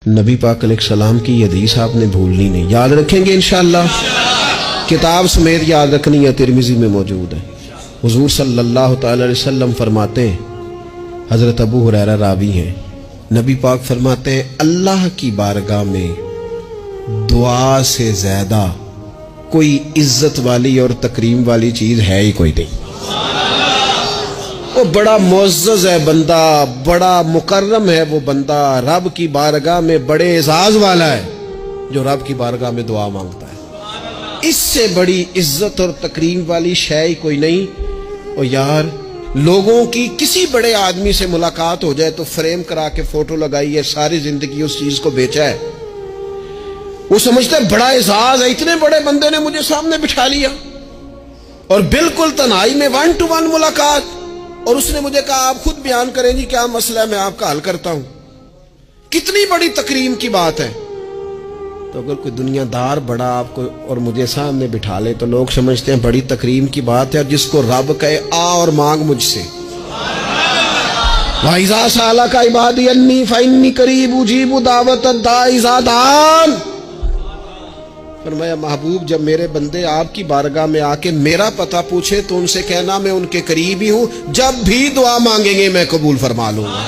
نبی پاک علیہ السلام کی حدیث آپ نے بھولنی نہیں، یاد رکھیں گے انشاءاللہ، کتاب سمیت یاد رکھنی ہے، ترمذی میں موجود ہے۔ حضور صلی اللہ تعالی علیہ وسلم فرماتے ہیں، حضرت ابو ہریرہ راوی ہیں، نبی پاک فرماتے ہیں اللہ کی بارگاہ میں دعا سے زیادہ کوئی عزت والی اور تکریم والی چیز ہے ہی کوئی نہیں۔ وہ بڑا معزز ہے بندہ، بڑا مکرم ہے وہ بندہ، رب کی بارگاہ میں بڑے اعزاز والا ہے جو رب کی بارگاہ میں دعا مانگتا ہے۔ اس سے بڑی عزت اور تکریم والی شے ہی کوئی نہیں۔ اور یار لوگوں کی کسی بڑے آدمی سے ملاقات ہو جائے تو فریم کرا کے فوٹو لگائی ہے، ساری زندگی اس چیز کو بیچا ہے، وہ سمجھتا ہے بڑا اعزاز ہے، اتنے بڑے بندے نے مجھے سامنے بٹھا لیا، اور بالکل تنہائی میں 1 to 1 ملاقات، اور اس نے مجھے کہا آپ خود بیان کریں جی کیا مسئلہ ہے، میں آپ کا حل کرتا ہوں۔ کتنی بڑی تکریم کی بات ہے۔ تو اگر کوئی دنیا دار بڑا آپ کو اور مجھے سامنے بٹھا لے تو لوگ سمجھتے ہیں بڑی تکریم کی بات ہے، اور جس کو رب کہے آ اور مانگ مجھ سے۔ وَإِذَا سَأَلَكَ عِبَادِي عَنِّي فَإِنِّي قَرِيبٌ أُجِيبُ دَعْوَةَ الدَّاعِ إِذَا دَعَانِ۔ فرمایا محبوب جب میرے بندے آپ کی بارگاہ میں آ کے میرا پتہ پوچھے تو ان سے کہنا میں ان کے قریب ہی ہوں، جب بھی دعا مانگیں گے میں قبول فرما لوں گا۔